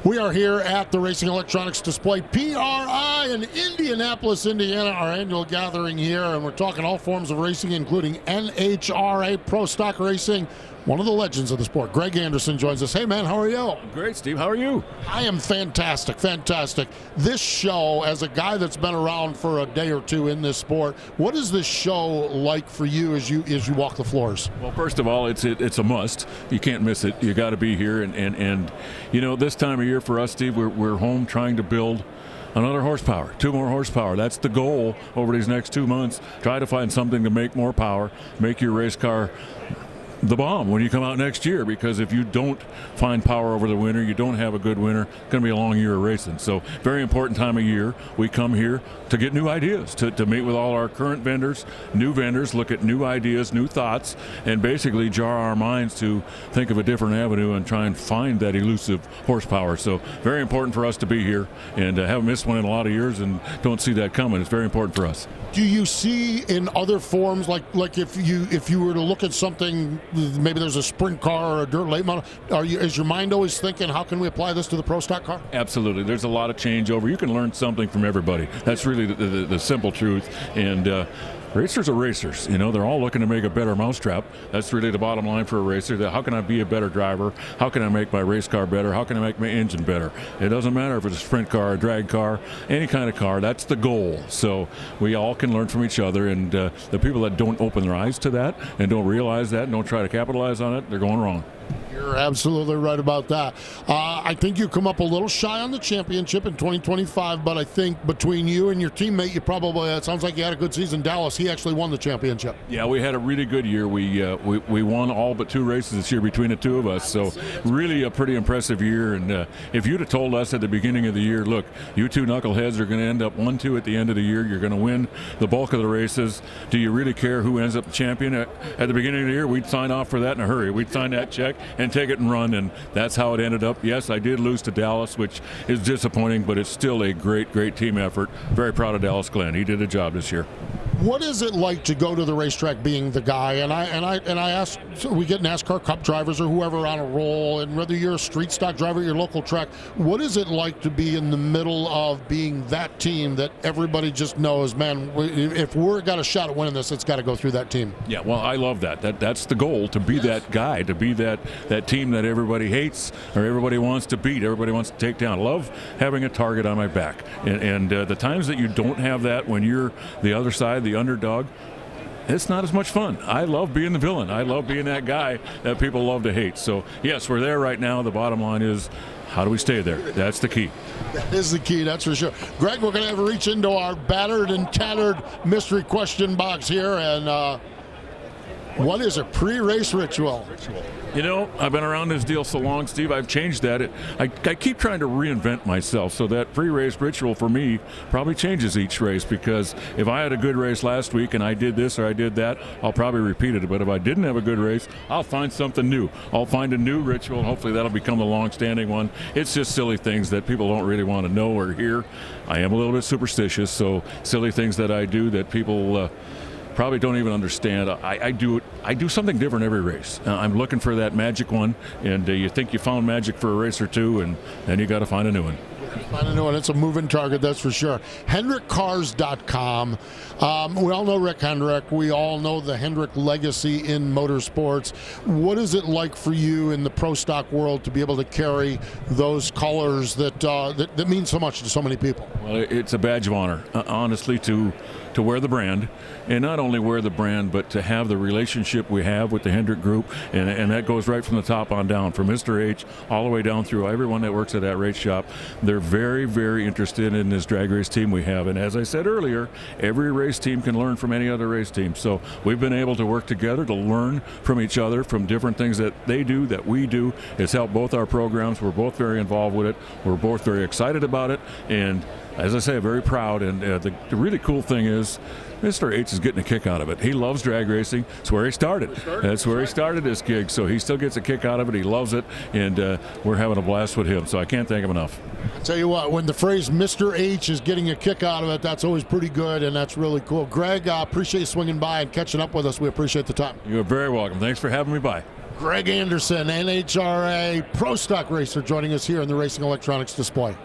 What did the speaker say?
We are here at the Racing Electronics Display, PRI in Indianapolis, Indiana, our annual gathering here, and we're talking all forms of racing, including NHRA Pro Stock Racing. One of the legends of the sport, Greg Anderson, joins us. Hey, man, how are you? Great, Steve. How are you? I am fantastic, fantastic. This show, as a guy that's been around for a day or two in this sport, what is this show like for you as you walk the floors? Well, first of all, it's a must. You can't miss it. You got to be here, and you know, this time of year for us, Steve, we're home trying to build another horsepower, 2 more horsepower. That's the goal over these next 2 months. Try to find something to make more power, make your race car the bomb when you come out next year, because if you don't find power over the winter, you don't have a good winter, it's going to be a long year of racing. So very important time of year. We come here to get new ideas, to meet with all our current vendors, new vendors, look at new ideas, new thoughts, and basically jar our minds to think of a different avenue and try and find that elusive horsepower. So very important for us to be here, and haven't missed one in a lot of years and don't see that coming. It's very important for us. Do you see in other forms, like if you were to look at something, maybe there's a sprint car or a dirt late model, is your mind always thinking, how can we apply this to the pro stock car? Absolutely. There's a lot of changeover. You can learn something from everybody. That's really the simple truth. And racers are racers. You know, they're all looking to make a better mousetrap. That's really the bottom line for a racer. How can I be a better driver? How can I make my race car better? How can I make my engine better? It doesn't matter if it's a sprint car, a drag car, any kind of car. That's the goal. So we all can learn from each other. And the people that don't open their eyes to that and don't realize that and don't try to capitalize on it, they're going wrong. You're absolutely right about that. I think you come up a little shy on the championship in 2025, but I think between you and your teammate, you probably, it sounds like you had a good season. Dallas, he actually won the championship. Yeah, we had a really good year. We won all but 2 races this year between the 2 of us, so really a pretty impressive year. And if you'd have told us at the beginning of the year, look, you 2 knuckleheads are going to end up 1-2 at the end of the year, you're going to win the bulk of the races, do you really care who ends up the champion? At the beginning of the year, we'd sign off for that in a hurry. We'd sign that check and take it and run, and that's how it ended up. Yes, I did lose to Dallas, which is disappointing, but it's still a great team effort. Very proud of Dallas Glenn. He did a job this year. What is it like to go to the racetrack being the guy? And I ask, so we get NASCAR Cup drivers or whoever on a roll, and whether you're a street stock driver at your local track, what is it like to be in the middle of being that team that everybody just knows, man, if we're got a shot at winning this, it's got to go through that team? Yeah, well, I love that. That's the goal, to be that guy, to be that team that everybody hates or everybody wants to beat, everybody wants to take down. I love having a target on my back. And the times that you don't have that, when you're the other side, the underdog, it's not as much fun. I love being the villain. I love being that guy that people love to hate. So, yes, we're there right now. The bottom line is, how do we stay there? That's the key. That is the key, that's for sure. Greg, we're going to have to reach into our battered and tattered mystery question box here. And what is a pre-race ritual? You know, I've been around this deal so long, Steve, I've changed that. I keep trying to reinvent myself, so that pre-race ritual for me probably changes each race, because if I had a good race last week and I did this or I did that, I'll probably repeat it. But if I didn't have a good race, I'll find something new. I'll find a new ritual, and hopefully that'll become a long-standing one. It's just silly things that people don't really want to know or hear. I am a little bit superstitious, so silly things that I do that people probably don't even understand. I do something different every race. I'm looking for that magic one, and you think you found magic for a race or two, and then you got to find a new one. Find a new one. It's a moving target, that's for sure. HendrickCars.com. We all know Rick Hendrick. We all know the Hendrick legacy in motorsports. What is it like for you in the pro stock world to be able to carry those colors that mean so much to so many people? Well, it's a badge of honor, honestly, to wear the brand, and not only wear the brand, but to have the relationship we have with the Hendrick Group, and that goes right from the top on down, from Mr. H all the way down through everyone that works at that race shop. They're very interested in this drag race team we have, and as I said earlier, every race team can learn from any other race team. So we've been able to work together to learn from each other, from different things that they do, that we do. It's helped both our programs. We're both very involved with it. We're both very excited about it, and as I say, very proud. And the really cool thing is, Mr. H is getting a kick out of it. He loves drag racing. That's where he started. That's where he started this gig. So he still gets a kick out of it. He loves it, and we're having a blast with him. So I can't thank him enough. I'll tell you what, when the phrase Mr. H is getting a kick out of it, that's always pretty good, and that's really cool. Greg, appreciate you swinging by and catching up with us. We appreciate the time. You're very welcome. Thanks for having me by. Greg Anderson, NHRA Pro Stock Racer, joining us here in the Racing Electronics Display.